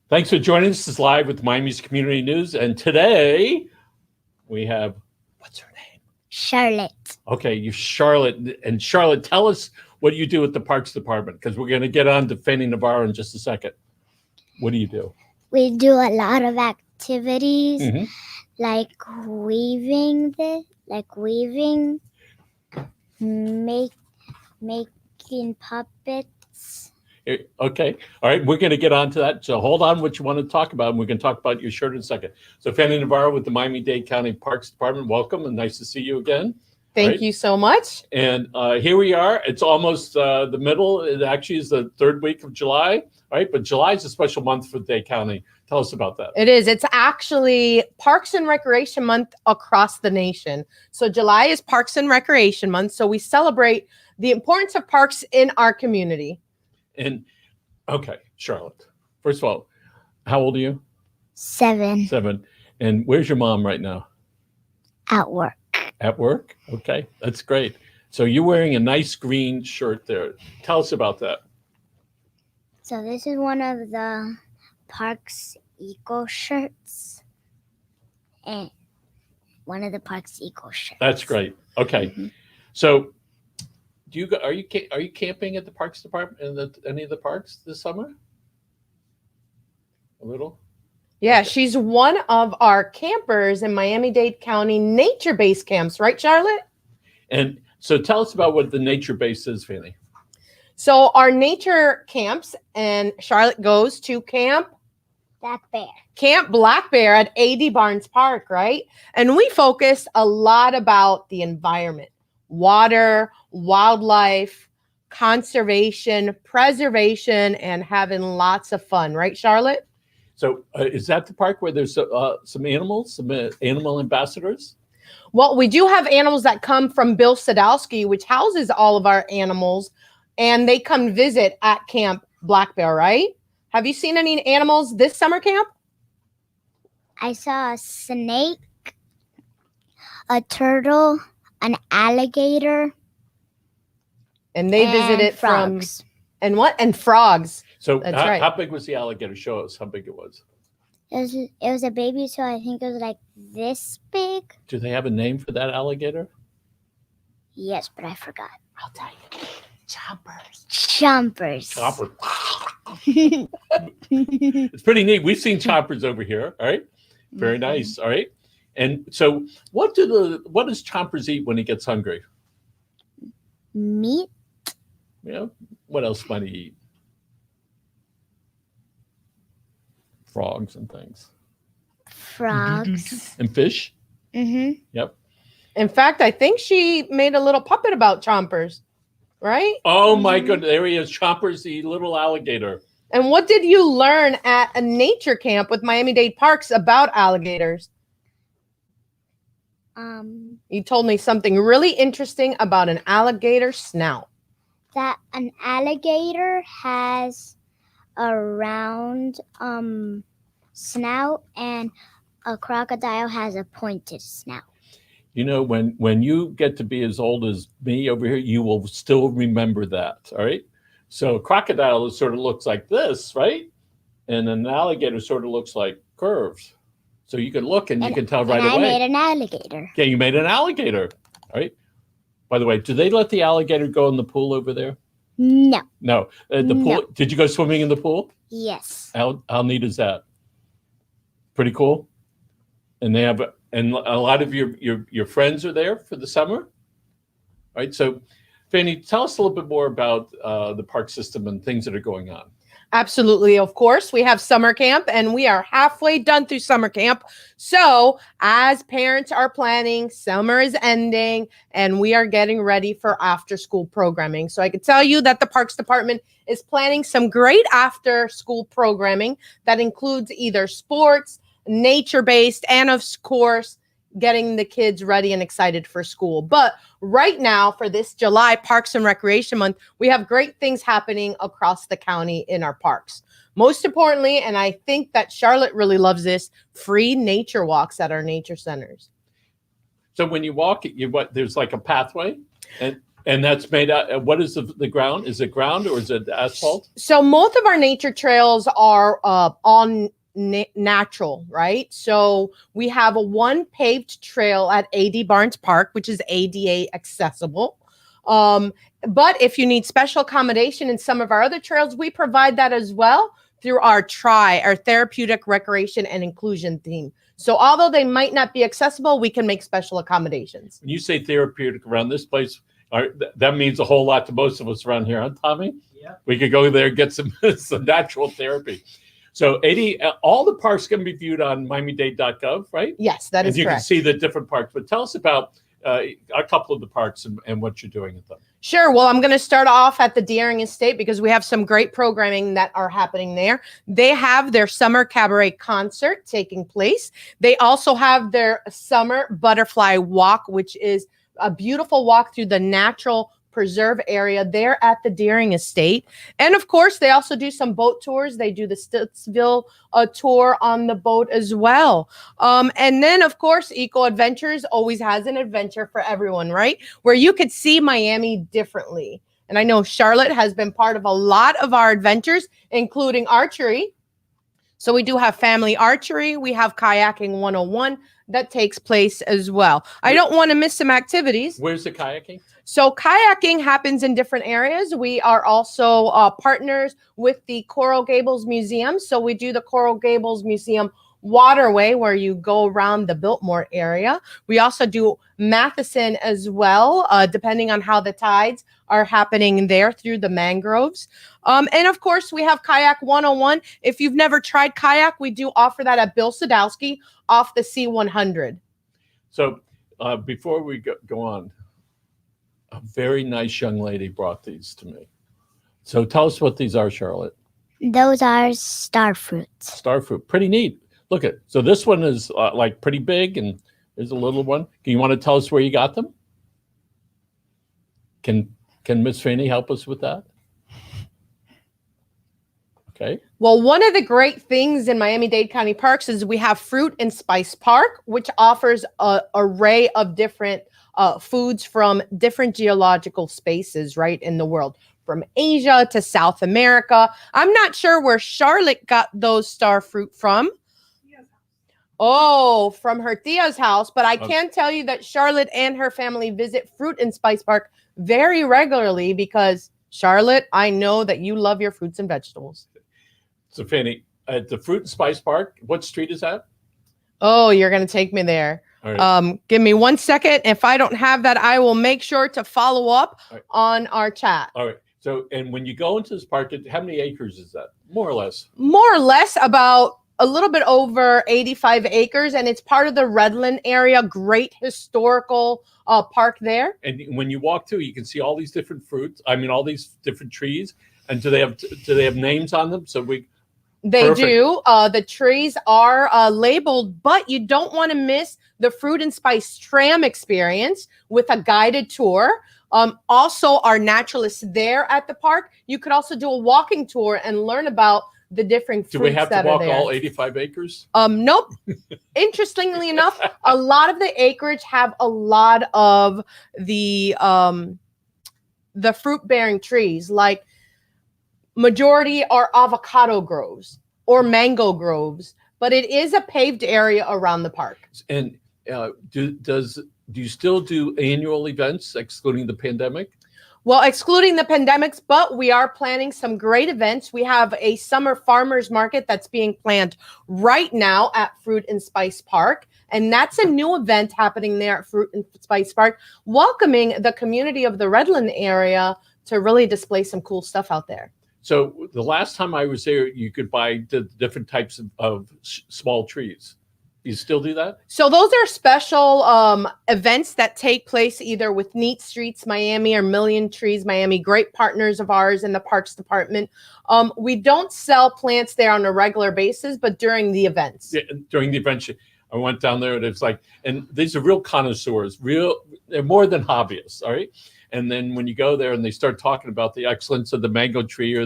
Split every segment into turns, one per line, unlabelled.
Thanks for joining us. This is Live with Miami's Community News. And today we have, what's her name?
Charlotte.
Okay, you Charlotte. And Charlotte, tell us what you do at the Parks Department, because we're going to get on to Fanny Navarro in just a second. What do you do?
We do a lot of activities,
Mm-hmm.
like weaving, making puppets.
Okay. All right. We're going to get on to that. So hold on what you want to talk about, and we can talk about your shirt in a second. So Fanny Navarro with the Miami-Dade County Parks Department, welcome, and nice to see you again.
Thank you so much.
And here we are. It's almost the middle. It actually is the third week of July, right? But July is a special month for Dade County. Tell us about that.
It is. It's actually Parks and Recreation Month across the nation. So July is Parks and Recreation Month. So we celebrate the importance of parks in our community.
And okay, Charlotte, first of all, how old are you?
7.
7. And where's your mom right now?
At work.
At work? Okay, that's great. So you're wearing a nice green shirt there. Tell us about that.
So this is one of the Parks Eco shirts. And one of the Parks Eco shirts.
That's great. Okay.
Mm-hmm.
So are you camping at the Parks Department in any of the parks this summer? A little?
Yeah,
Okay.
she's one of our campers in Miami-Dade County nature-based camps, right, Charlotte?
And so tell us about what the nature base is, Fanny.
So our nature camps, and Charlotte goes to Camp Black Bear at A.D. Barnes Park, right? And we focus a lot about the environment, water, wildlife, conservation, preservation, and having lots of fun, right, Charlotte?
So is that the park where there's some animals, some animal ambassadors?
Well, we do have animals that come from Bill Sadowski, which houses all of our animals, and they come visit at Camp Black Bear, right? Have you seen any animals this summer camp?
I saw a snake, a turtle, an alligator,
And they visited
frogs.
And frogs.
So
That's right.
how big was the alligator? Show us how big it was.
It was a baby, so I think it was like this big.
Do they have a name for that alligator?
Yes, but I forgot.
I'll tell you. Chompers.
Chompers.
Chopper. It's pretty neat. We've seen choppers over here. All right. Very nice. All right. And so what does chompers eat when he gets hungry?
Meat.
You know, what else might he eat? Frogs and things.
Frogs.
And fish.
Mm-hmm.
Yep.
In fact, I think she made a little puppet about chompers, right?
Oh my goodness. There he is. Chompers, the little alligator.
And what did you learn at a nature camp with Miami-Dade Parks about alligators? You told me something really interesting about an alligator snout.
That an alligator has a round snout and a crocodile has a pointed snout.
You know, when you get to be as old as me over here, you will still remember that. All right. So a crocodile sort of looks like this, right? And an alligator sort of looks like curves. So you can look and you can tell right away.
I made an alligator.
Yeah, you made an alligator. All right. By the way, do they let the alligator go in the pool over there?
No.
No. The pool.
No.
Did you go swimming in the pool?
Yes.
How neat is that? Pretty cool. And they have, and a lot of your friends are there for the summer. All right. So, Fanny, tell us a little bit more about the park system and things that are going on.
Absolutely. Of course, we have summer camp and we are halfway done through summer camp. So as parents are planning, summer is ending and we are getting ready for after school programming. So I can tell you that the Parks Department is planning some great after school programming that includes either sports, nature-based, and of course, getting the kids ready and excited for school. But right now, for this July Parks and Recreation Month, we have great things happening across the county in our parks. Most importantly, and I think that Charlotte really loves this, free nature walks at our nature centers.
So when you walk, there's like a pathway, and And that's made out. What is the ground? Is it ground or is it asphalt?
So most of our nature trails are on natural, right? So we have a one paved trail at AD Barnes Park, which is ADA accessible. But if you need special accommodation in some of our other trails, we provide that as well through our our therapeutic recreation and inclusion theme. So although they might not be accessible, we can make special accommodations.
When you say therapeutic around this place, that means a whole lot to most of us around here, huh, Tommy?
Yeah.
We could go there and get some natural therapy. So all the parks can be viewed on Miami-Dade.gov, right?
Yes, that is
and you
correct.
can see the different parks. But tell us about a couple of the parks and what you're doing at them.
Sure. Well, I'm going to start off at the Deering Estate because we have some great programming that are happening there. They have their summer cabaret concert taking place. They also have their summer butterfly walk, which is a beautiful walk through the natural preserve area there at the Deering Estate. And of course, they also do some boat tours. They do the Stittsville tour on the boat as well. And then, of course, Eco-Adventures always has an adventure for everyone, right? Where you could see Miami differently. And I know Charlotte has been part of a lot of our adventures, including archery. So we do have family archery. We have kayaking 101 that takes place as well. I don't want to miss some activities.
Where's the kayaking?
So kayaking happens in different areas. We are also partners with the Coral Gables Museum. So we do the Coral Gables Museum waterway where you go around the Biltmore area. We also do Matheson as well, depending on how the tides are happening there through the mangroves. And of course, we have Kayak 101. If you've never tried kayak, we do offer that at Bill Sadowski off the C100.
So before we go on, a very nice young lady brought these to me. So tell us what these are, Charlotte.
Those are star fruits.
Star fruit. Pretty neat. Look at. So this one is like pretty big, and there's a little one. Do you want to tell us where you got them? Can Miss Fanny help us with that? Okay.
Well, one of the great things in Miami-Dade County Parks is we have Fruit and Spice Park, which offers an array of different foods from different geological spaces, right, in the world, from Asia to South America. I'm not sure where Charlotte got those star fruit from. Oh, from her tia's house. But I can tell you that Charlotte and her family visit Fruit and Spice Park very regularly because, Charlotte, I know that you love your fruits and vegetables.
So, Fanny, at the Fruit and Spice Park, what street is that?
Oh, you're going to take me there.
All right.
Give me 1 second. If I don't have that, I will make sure to follow up
All right.
on our chat.
All right. So, and when you go into this park, how many acres is that? More or less?
More or less about a little bit over 85 acres, and it's part of the Redland area. Great historical park there.
And when you walk through, you can see all these different fruits. I mean, all these different trees. And do they have names on them? So
They
Perfect.
do. The trees are labeled, but you don't want to miss the Fruit and Spice tram experience with a guided tour. Also, our naturalists there at the park. You could also do a walking tour and learn about the different fruits
do we have to
that
walk
are there.
all 85 acres?
Nope. Interestingly enough, a lot of the acreage have a lot of the fruit-bearing trees, like majority are avocado groves or mango groves, but it is a paved area around the park.
And do you still do annual events excluding the pandemic?
Well, excluding the pandemics, but we are planning some great events. We have a summer farmers market that's being planned right now at Fruit and Spice Park. And that's a new event happening there at Fruit and Spice Park, welcoming the community of the Redland area to really display some cool stuff out there.
So the last time I was there, you could buy the different types of small trees. You still do that?
So those are special events that take place either with Neat Streets Miami or Million Trees Miami, great partners of ours in the Parks Department. We don't sell plants there on a regular basis, but during the events.
Yeah, during the event, I went down there and it's like, and these are real connoisseurs, they're more than hobbyists, all right? And then when you go there and they start talking about the excellence of the mango tree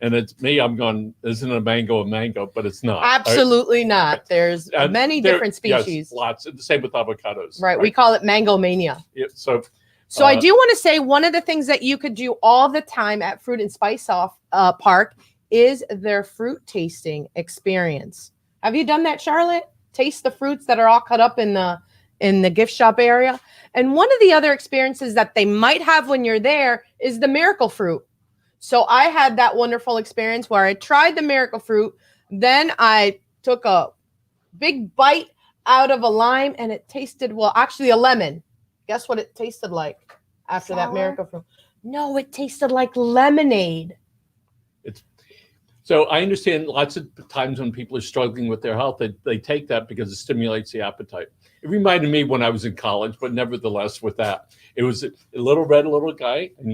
and it's me, I'm going, isn't a mango, but it's not.
Absolutely not. There's many different species.
Yes, lots. The same with avocados.
Right. We call it mango mania.
Yeah, so
So I do want to say one of the things that you could do all the time at Fruit and Spice Park is their fruit tasting experience. Have you done that, Charlotte? Taste the fruits that are all cut up in the gift shop area. And one of the other experiences that they might have when you're there is the miracle fruit. So I had that wonderful experience where I tried the miracle fruit. Then I took a big bite out of a lime and it tasted, well, actually a lemon. Guess what it tasted like after that miracle fruit? No, it tasted like lemonade.
So I understand lots of times when people are struggling with their health, they take that because it stimulates the appetite. It reminded me when I was in college, but nevertheless with that, it was a little guy and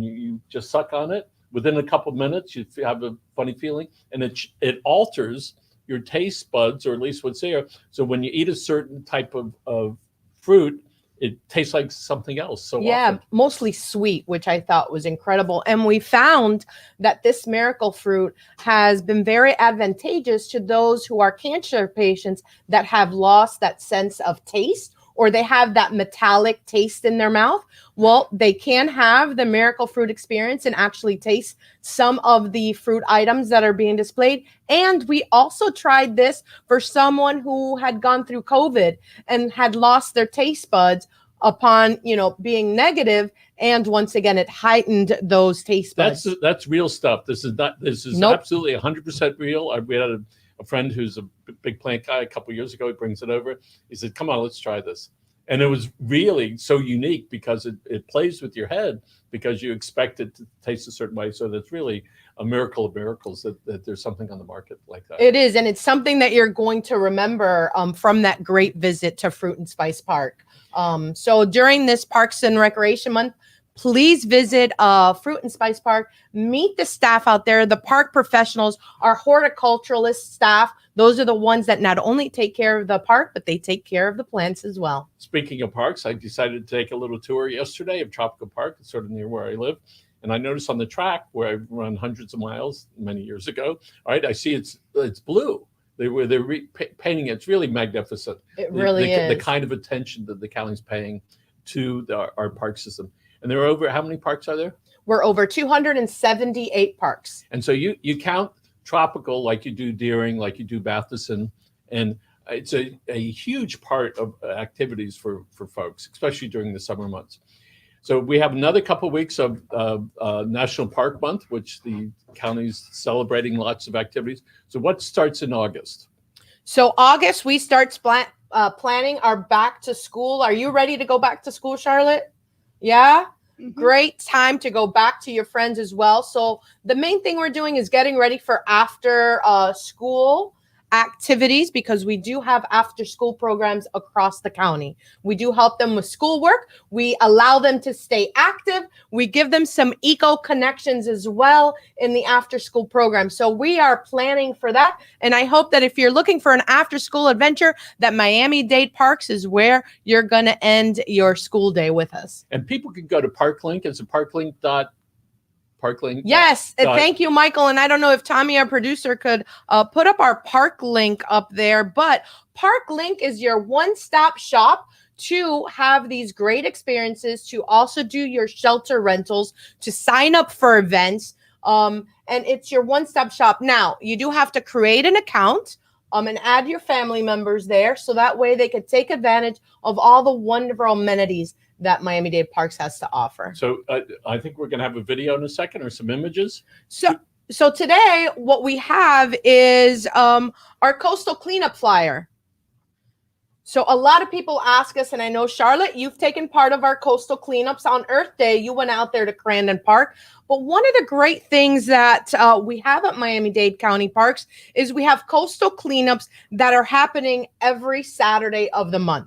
you just suck on it. Within a couple of minutes, you have a funny feeling and it alters your taste buds, or at least what's there. So when you eat a certain type of fruit, it tastes like something else. So often.
Mostly sweet, which I thought was incredible. And we found that this miracle fruit has been very advantageous to those who are cancer patients that have lost that sense of taste, or they have that metallic taste in their mouth. Well, they can have the miracle fruit experience and actually taste some of the fruit items that are being displayed. And we also tried this for someone who had gone through COVID and had lost their taste buds upon, being negative. And once again, it heightened those taste buds.
That's real stuff. This is absolutely 100% real. We had a friend who's a big plant guy a couple of years ago. He brings it over. He said, come on, let's try this. And it was really so unique because it plays with your head because you expect it to taste a certain way. So that's really a miracle of miracles that there's something on the market like that.
It is. And it's something that you're going to remember from that great visit to Fruit and Spice Park. So during this Parks and Recreation Month, please visit Fruit and Spice Park. Meet the staff out there, the park professionals, our horticulturalist staff. Those are the ones that not only take care of the park, but they take care of the plants as well.
Speaking of parks, I decided to take a little tour yesterday of Tropical Park. It's sort of near where I live. And I noticed on the track where I've run hundreds of miles many years ago, all right, I see it's blue. They're painting it. It's really magnificent.
It really is.
The kind of attention that the county's paying to our park system. And there are over, how many parks are there?
We're over 278 parks.
And so you count tropical like you do Deering, like you do Matheson, and it's a huge part of activities for folks, especially during the summer months. So we have another couple of weeks of National Park Month, which the county's celebrating lots of activities. So what starts in August?
So August, we start planning our back to school. Are you ready to go back to school, Charlotte? Yeah? Mm-hmm. Great time to go back to your friends as well. So the main thing we're doing is getting ready for after school activities, because we do have after school programs across the county. We do help them with schoolwork. We allow them to stay active. We give them some eco connections as well in the after school program. So we are planning for that. And I hope that if you're looking for an after school adventure, that Miami-Dade Parks is where you're going to end your school day with us.
And people can go to ParkLink. It's a ParkLink.
Yes. Thank you, Michael. And I don't know if Tommy, our producer, could put up our Park Link up there, but Park Link is your one-stop shop to have these great experiences, to also do your shelter rentals, to sign up for events. And it's your one-stop shop. Now, you do have to create an account and add your family members there. So that way they could take advantage of all the wonderful amenities that Miami-Dade Parks has to offer.
So I think we're going to have a video in a second, or some images.
So today what we have is our coastal cleanup flyer. So a lot of people ask us, and I know, Charlotte, you've taken part of our coastal cleanups on Earth Day. You went out there to Crandon Park. But one of the great things that we have at Miami-Dade County Parks is we have coastal cleanups that are happening every Saturday of the month.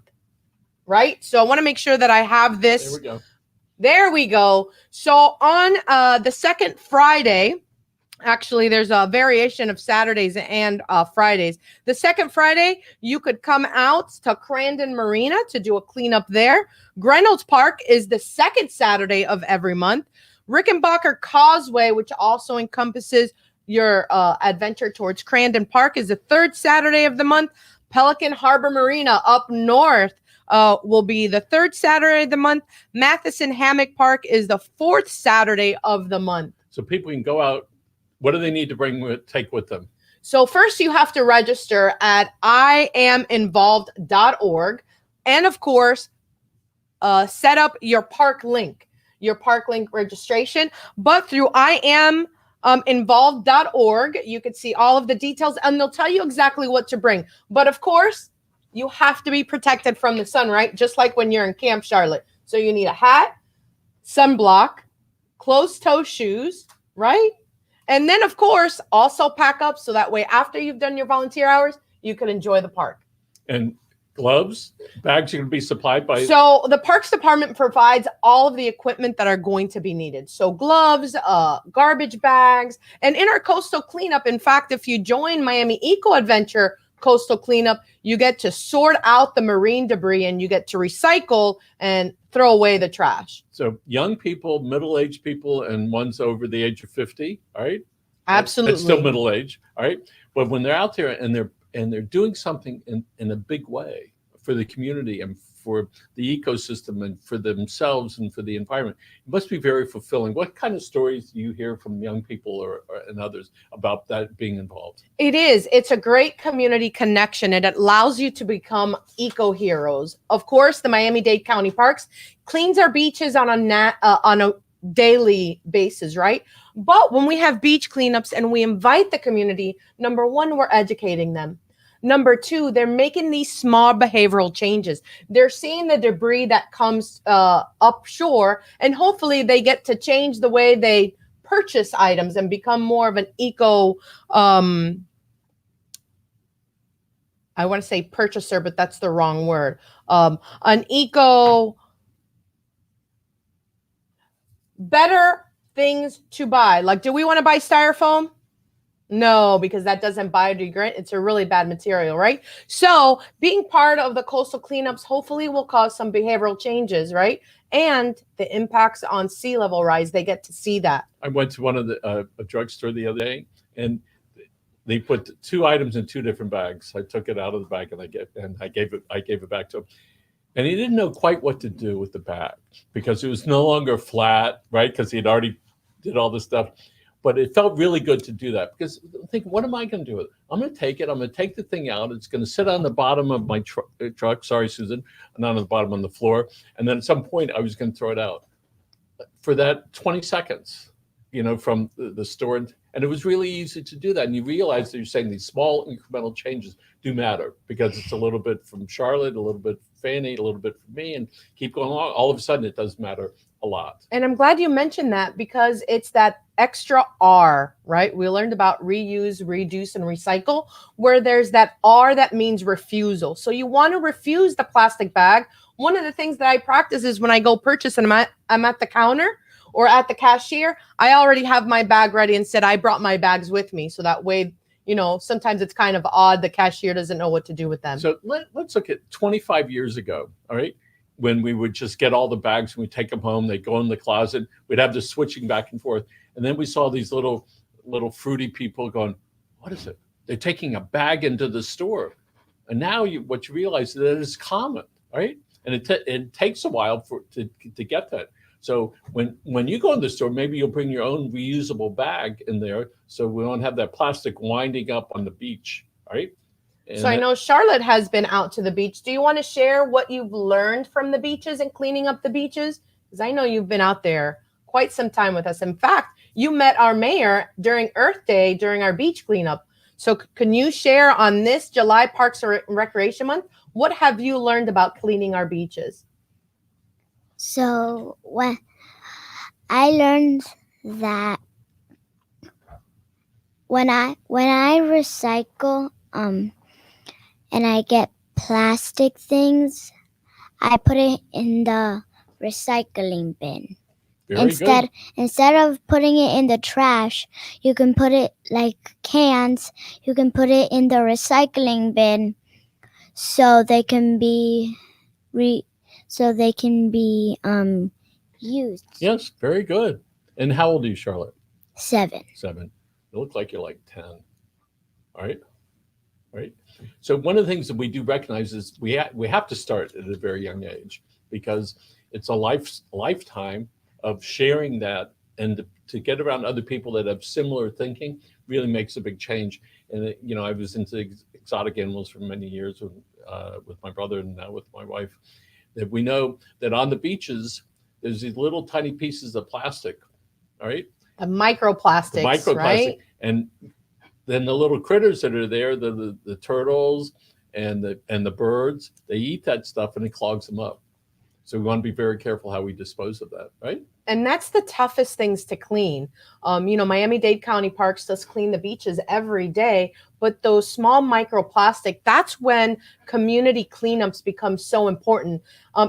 Right? So I want to make sure that I have this.
There we go.
There we go. So on the second Friday, actually, there's a variation of Saturdays and Fridays. The second Friday, you could come out to Crandon Marina to do a cleanup there. Reynolds Park is the second Saturday of every month. Rickenbacker Causeway, which also encompasses your adventure towards Crandon Park, is the third Saturday of the month. Pelican Harbor Marina up north will be the third Saturday of the month. Matheson Hammock Park is the fourth Saturday of the month.
So people can go out. What do they need to take with them?
So first you have to register at iaminvolved.org. And of course, set up your park link registration. But through iaminvolved.org, you can see all of the details and they'll tell you exactly what to bring. But of course, you have to be protected from the sun, right? Just like when you're in Camp Charlotte. So you need a hat, sunblock, closed-toe shoes, right? And then, of course, also pack up so that way after you've done your volunteer hours, you can enjoy the park.
And gloves, bags are going to be supplied by...
So the Parks Department provides all of the equipment that are going to be needed. So gloves, garbage bags, and in our coastal cleanup, in fact, if you join Miami Eco-Adventure coastal cleanup, you get to sort out the marine debris and you get to recycle and throw away the trash.
So young people, middle-aged people, and ones over the age of 50, all right?
Absolutely.
That's still middle age, all right? But when they're out there and they're doing something in a big way for the community and for the ecosystem and for themselves and for the environment, it must be very fulfilling. What kind of stories do you hear from young people and others about that being involved?
It is. It's a great community connection. And it allows you to become eco-heroes. Of course, the Miami-Dade County Parks cleans our beaches on a daily basis, right? But when we have beach cleanups and we invite the community, number one, we're educating them. Number two, they're making these small behavioral changes. They're seeing the debris that comes upshore, and hopefully they get to change the way they purchase items and become more of an eco, I want to say purchaser, but that's the wrong word. An eco, better things to buy. Like, do we want to buy styrofoam? No, because that doesn't biodegrade. It's a really bad material, right? So being part of the coastal cleanups hopefully will cause some behavioral changes, right? And the impacts on sea level rise, they get to see that.
I went to one of the a drugstore the other day, and they put 2 items in 2 different bags. I took it out of the bag and I gave it back to him. And he didn't know quite what to do with the bag because it was no longer flat, right? Because he had already did all this stuff. But it felt really good to do that because I'm thinking, what am I going to do with it? I'm going to take it. I'm going to take the thing out. It's going to sit on the bottom of my truck. Sorry, Susan. Not on the bottom, on the floor. And then at some point, I was going to throw it out for that 20 seconds, from the store. And it was really easy to do that. And you realize that you're saying these small incremental changes do matter because it's a little bit from Charlotte, a little bit from Fanny, a little bit from me, and keep going along. All of a sudden, it does matter a lot.
And I'm glad you mentioned that because it's that extra R, right? We learned about reuse, reduce, and recycle, where there's that R that means refusal. So you want to refuse the plastic bag. One of the things that I practice is when I go purchase and I'm at the counter or at the cashier, I already have my bag ready and said I brought my bags with me. So that way, sometimes it's kind of odd. The cashier doesn't know what to do with them.
So let's look at 25 years ago, all right? When we would just get all the bags and we'd take them home, they'd go in the closet, we'd have this switching back and forth. And then we saw these little fruity people going, what is it? They're taking a bag into the store. And now what you realize is that it's common, right? And it takes a while to get that. So when you go in the store, maybe you'll bring your own reusable bag in there so we don't have that plastic winding up on the beach, right? And
so I know Charlotte has been out to the beach. Do you want to share what you've learned from the beaches and cleaning up the beaches? Because I know you've been out there quite some time with us. In fact, you met our mayor during Earth Day during our beach cleanup. So can you share on this July Parks and Recreation Month? What have you learned about cleaning our beaches?
So when I learned that when I recycle and I get plastic things, I put it in the recycling bin. Instead of putting it in the trash, you can put it like cans. You can put it in the recycling bin, so they can be used.
Yes, very good. And how old are you, Charlotte?
7.
7. You look like you're like 10. All right. right? So one of the things that we do recognize is we have to start at a very young age, because it's a lifetime of sharing that, and to get around other people that have similar thinking really makes a big change. And I was into exotic animals for many years with my brother and now with my wife. That we know that on the beaches there's these little tiny pieces of plastic, all right?
The microplastics, right?
And then the little critters that are there, the turtles and the birds, they eat that stuff and it clogs them up. So we want to be very careful how we dispose of that, right?
And that's the toughest things to clean. Miami-Dade County Parks does clean the beaches every day, but those small microplastic, that's when community cleanups become so important.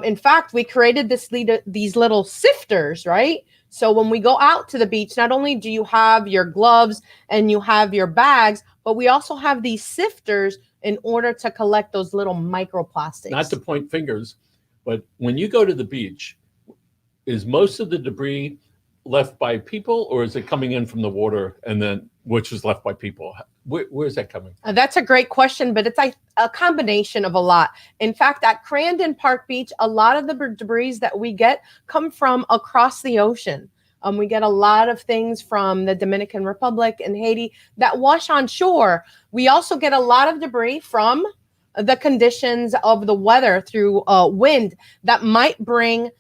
In fact, we created these little sifters, right? So when we go out to the beach, not only do you have your gloves and you have your bags, but we also have these sifters in order to collect those little microplastics.
Not to point fingers, but when you go to the beach, is most of the debris left by people, or is it coming in from the water and then which is left by people? Where is that coming?
That's a great question, but it's a combination of a lot. In fact, at Crandon Park Beach, a lot of the debris that we get come from across the ocean. We get a lot of things from the Dominican Republic and Haiti that wash on shore. We also get a lot of debris from the conditions of the weather through wind that might bring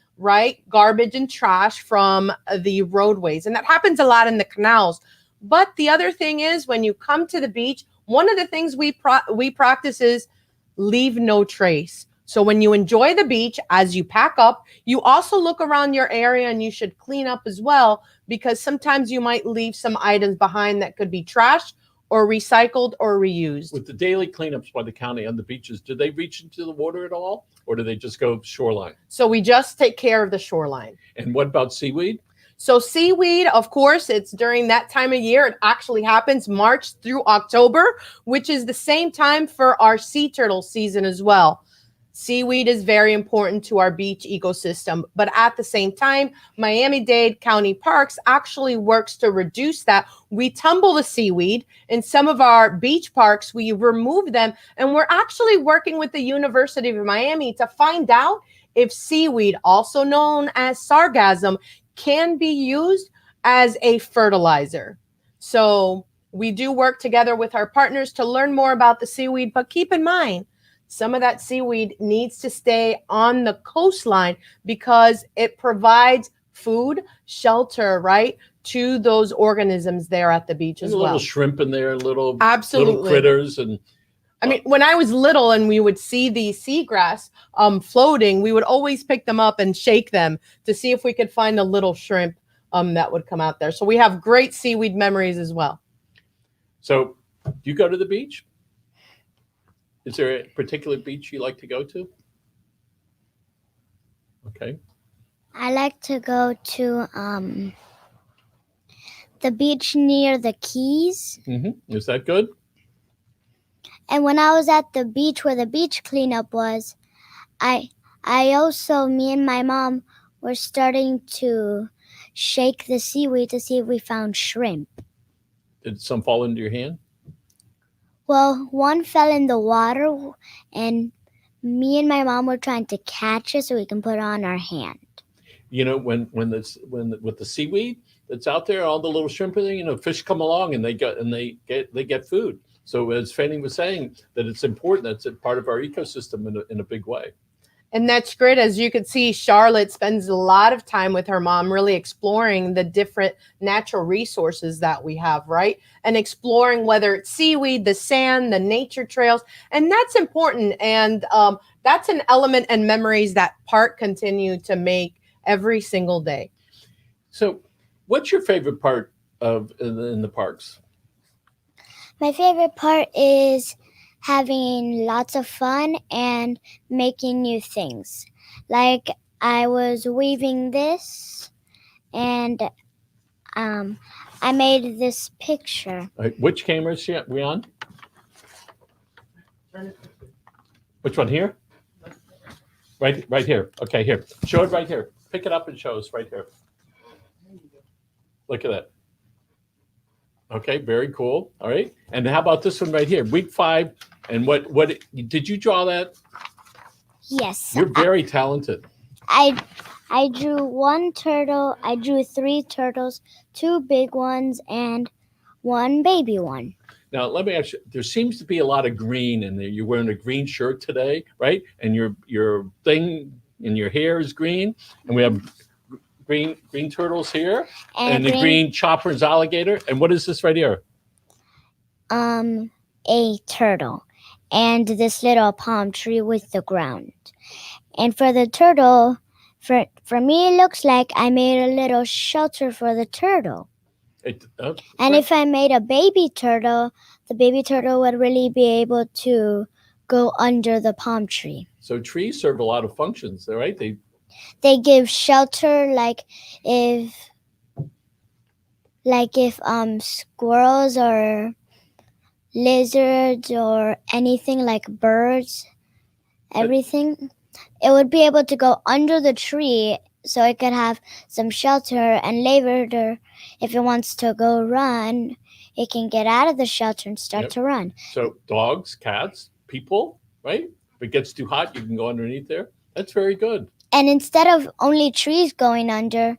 garbage and trash from the roadways. And that happens a lot in the canals. But the other thing is, when you come to the beach, one of the things we practice is leave no trace. So when you enjoy the beach, as you pack up, you also look around your area and you should clean up as well, because sometimes you might leave some items behind that could be trashed or recycled or reused.
With the daily cleanups by the county on the beaches, do they reach into the water at all, or do they just go shoreline?
So we just take care of the shoreline.
And what about seaweed?
So seaweed, of course, it's during that time of year. It actually happens March through October, which is the same time for our sea turtle season as well. Seaweed is very important to our beach ecosystem, but at the same time, Miami-Dade County Parks actually works to reduce that. We tumble the seaweed. In some of our beach parks, we remove them, and we're actually working with the University of Miami to find out if seaweed, also known as sargassum, can be used as a fertilizer. So we do work together with our partners to learn more about the seaweed, but keep in mind, some of that seaweed needs to stay on the coastline because it provides food, shelter, right, to those organisms there at the beach as well.
Little shrimp in there, little
Absolutely.
critters. And
I mean, when I was little and we would see the seagrass floating, we would always pick them up and shake them to see if we could find a little shrimp that would come out there. So we have great seaweed memories as well.
So do you go to the beach? Is there a particular beach you like to go to? Okay.
I like to go to the beach near the Keys.
Is that good?
And when I was at the beach where the beach cleanup was, me and my mom were starting to shake the seaweed to see if we found shrimp.
Did some fall into your hand?
Well, one fell in the water, and me and my mom were trying to catch it so we can put it on our hand.
When with the seaweed that's out there, all the little shrimp, fish come along and they get food. So as Fanny was saying, that it's important, that's a part of our ecosystem in a big way.
And that's great. As you can see, Charlotte spends a lot of time with her mom, really exploring the different natural resources that we have, right? And exploring whether it's seaweed, the sand, the nature trails. And that's important. And that's an element and memories that park continue to make every single day.
So what's your favorite part in the parks?
My favorite part is having lots of fun and making new things. Like I was weaving this, and I made this picture.
Which camera is we on? Which one, here? Right here. Okay, here. Show it right here. Pick it up and show us right here. Look at that. Okay, very cool. All right. And how about this one right here? Week 5, And what did you draw that?
Yes.
You're very talented.
I drew one turtle. I drew 3 turtles, 2 big ones, and 1 baby one.
Now, let me ask you, there seems to be a lot of green in there. You're wearing a green shirt today, right? And your thing in your hair is green. And we have green turtles here. And the green chopper's alligator. And what is this right here?
A turtle. And this little palm tree with the ground. And for the turtle, for me, it looks like I made a little shelter for the turtle. And if I made a baby turtle, the baby turtle would really be able to go under the palm tree.
So trees serve a lot of functions, right?
They give shelter, like if squirrels or lizards or anything like birds, everything, it would be able to go under the tree so it could have some shelter, and later, if it wants to go run, it can get out of the shelter and start to run.
So dogs, cats, people, right? If it gets too hot, you can go underneath there. That's very good. And
instead of only trees going under,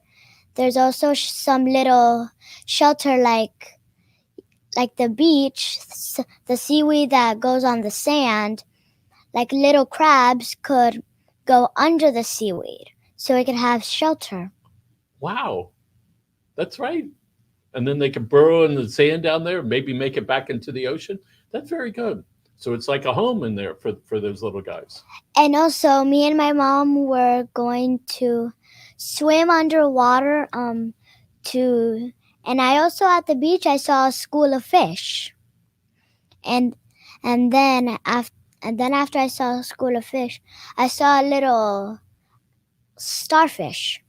there's also some little shelter like the beach, the seaweed that goes on the sand, like little crabs could go under the seaweed so it could have shelter.
Wow. That's right. And then they can burrow in the sand down there, maybe make it back into the ocean. That's very good. So it's like a home in there for those little guys.
And also, me and my mom were going to swim underwater and I also at the beach I saw a school of fish. And then after I saw a school of fish, I saw a little starfish,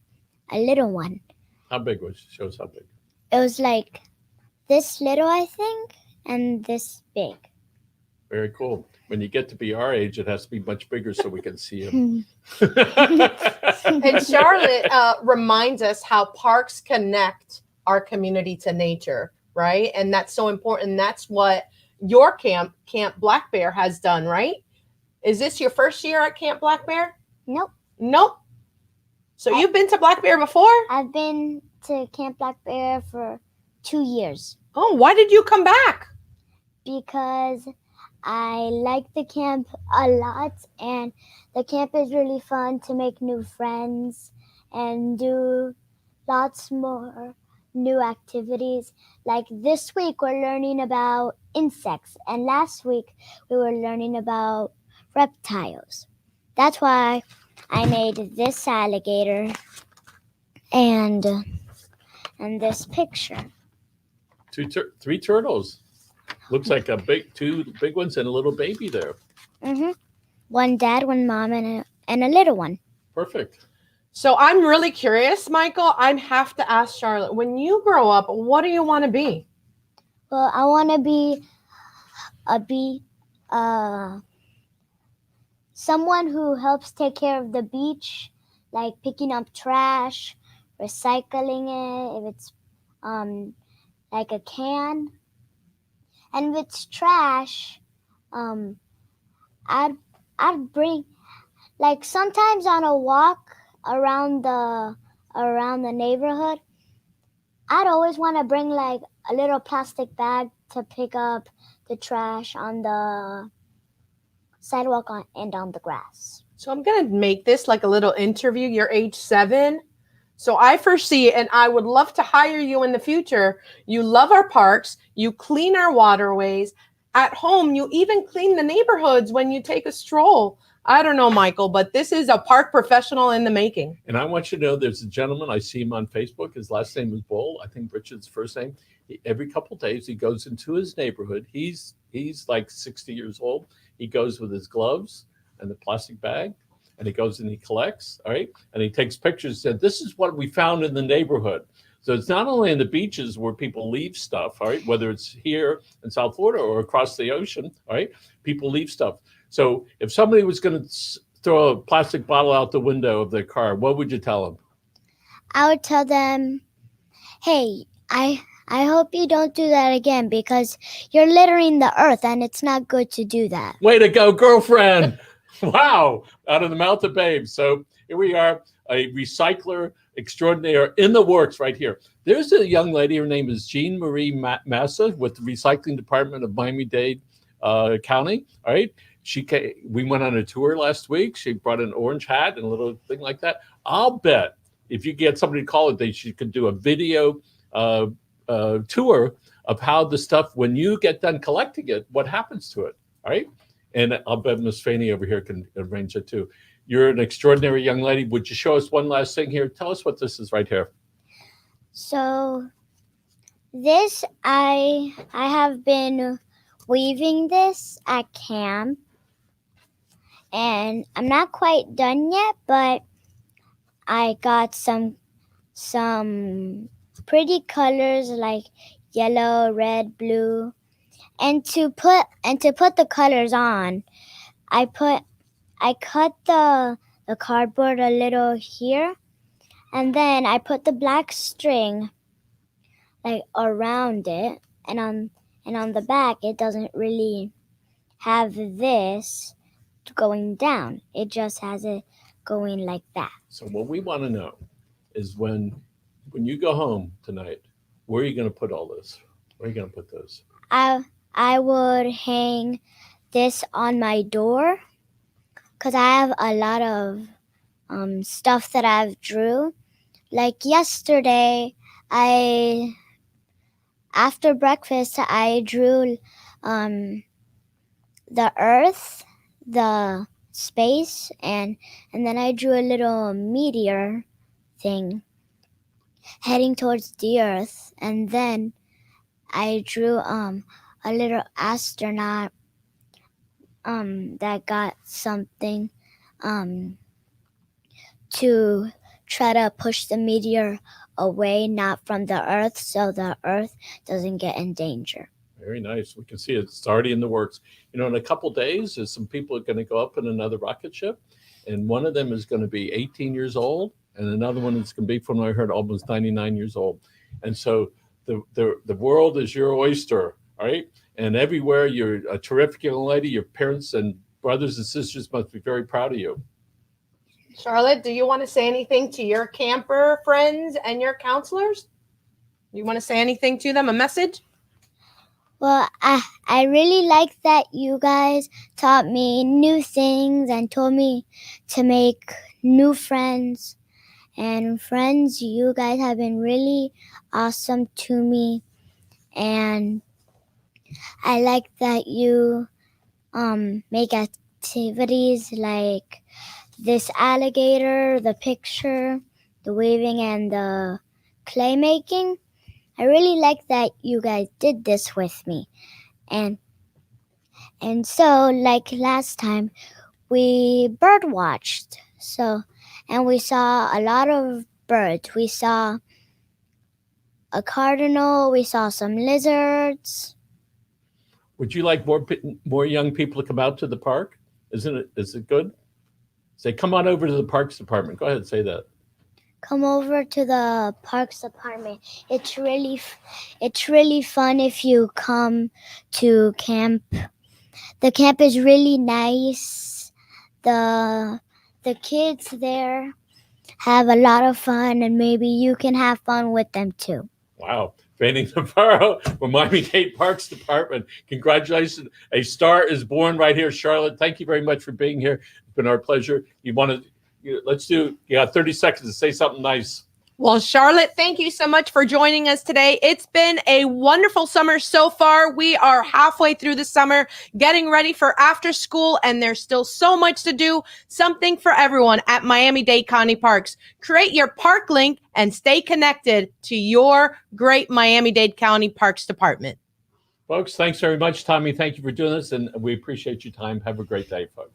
a little one.
How big was it? Show us how big.
It was like this little, I think, and this big.
Very cool. When you get to be our age, it has to be much bigger so we can see him.
And Charlotte reminds us how parks connect our community to nature, right? And that's so important. That's what your Camp Black Bear has done, right? Is this your first year at Camp Black Bear?
Nope.
So you've been to Black Bear before?
I've been to Camp Black Bear for 2 years.
Oh, why did you come back?
Because I like the camp a lot, and the camp is really fun to make new friends and do lots more new activities. Like this week, we're learning about insects, and last week, we were learning about reptiles. That's why I made this alligator and this picture.
3 turtles. Looks like 2 big ones and a little baby there.
Mm-hmm. One dad, one mom, and a little one.
Perfect.
So I'm really curious, Michael. I have to ask Charlotte, when you grow up, what do you want to be?
Well, I want to be someone who helps take care of the beach, like picking up trash, recycling it, if it's like a can. And if it's trash, I'd bring, like sometimes on a walk around the neighborhood, I'd always want to bring like a little plastic bag to pick up the trash on the sidewalk and on the grass.
So I'm going to make this like a little interview. You're age 7. So I foresee, and I would love to hire you in the future. You love our parks. You clean our waterways. At home, you even clean the neighborhoods when you take a stroll. I don't know, Michael, but this is a park professional in the making.
And I want you to know there's a gentleman, I see him on Facebook. His last name is Bull. I think Richard's first name. Every couple of days, he goes into his neighborhood. He's like 60 years old. He goes with his gloves and the plastic bag, and he goes and he collects, all right? And he takes pictures and said, this is what we found in the neighborhood. So it's not only in the beaches where people leave stuff, all right, whether it's here in South Florida or across the ocean, all right, people leave stuff. So if somebody was going to throw a plastic bottle out the window of their car, what would you tell them?
I would tell them, hey, I I hope you don't do that again because you're littering the earth and it's not good to do that.
Way to go, girlfriend. Wow. Out of the mouth of babes. So here we are, a recycler extraordinaire in the works right here. There's a young lady. Her name is Jean Marie Massa with the recycling department of Miami-Dade County. All right. We went on a tour last week. She brought an orange hat and a little thing like that. I'll bet if you get somebody to call it, she could do a video tour of how the stuff, when you get done collecting it, what happens to it. All right. And I'll bet Miss Fanny over here can arrange it too. You're an extraordinary young lady. Would you show us one last thing here? Tell us what this is right here.
So this, I have been weaving this at camp. And I'm not quite done yet, but I got some pretty colors like yellow, red, blue. And to put the colors on, I cut the cardboard a little here, and then I put the black string like around it, and on the back it doesn't really have this going down. It just has it going like that.
So what we want to know is when you go home tonight, where are you going to put all this? Where are you going to put those?
I would hang this on my door because I have a lot of stuff that I've drew. Like yesterday, after breakfast, I drew the earth, the space, and then I drew a little meteor thing heading towards the earth, and then I drew a little astronaut that got something to try to push the meteor away, not from the earth, so the earth doesn't get in danger.
Very nice. We can see it's already in the works. You know, in a couple days, there's some people are going to go up in another rocket ship, and one of them is going to be 18 years old, and another one is going to be, from what I heard, almost 99 years old. And so the world is your oyster, all right? And everywhere, you're a terrific young lady. Your parents and brothers and sisters must be very proud of you.
Charlotte, do you want to say anything to your camper friends and your counselors? You want to say anything to them, a message?
Well, I really like that you guys taught me new things and told me to make new friends. And friends, you guys have been really awesome to me. And I like that you make activities like this alligator, the picture, the weaving, and the clay making. I really like that you guys did this with me. And so, like last time, we bird watched. And we saw a lot of birds. We saw a cardinal, we saw some lizards.
Would you like more young people to come out to the park? Is it good? Say, come on over to the Parks Department. Go ahead and say that.
Come over to the Parks Department. It's really fun if you come to camp. The camp is really nice. The kids there have a lot of fun, and maybe you can have fun with them too.
Wow. Fanny Navarro from Miami-Dade Parks Department. Congratulations. A star is born right here. Charlotte, thank you very much for being here. It's been our pleasure. You got 30 seconds to say something nice.
Well, Charlotte, thank you so much for joining us today. It's been a wonderful summer so far. We are halfway through the summer, getting ready for after school, and there's still so much to do. Something for everyone at Miami-Dade County Parks. Create your park link and stay connected to your great Miami-Dade County Parks Department.
Folks, thanks very much. Tommy, thank you for doing this, and we appreciate your time. Have a great day, folks.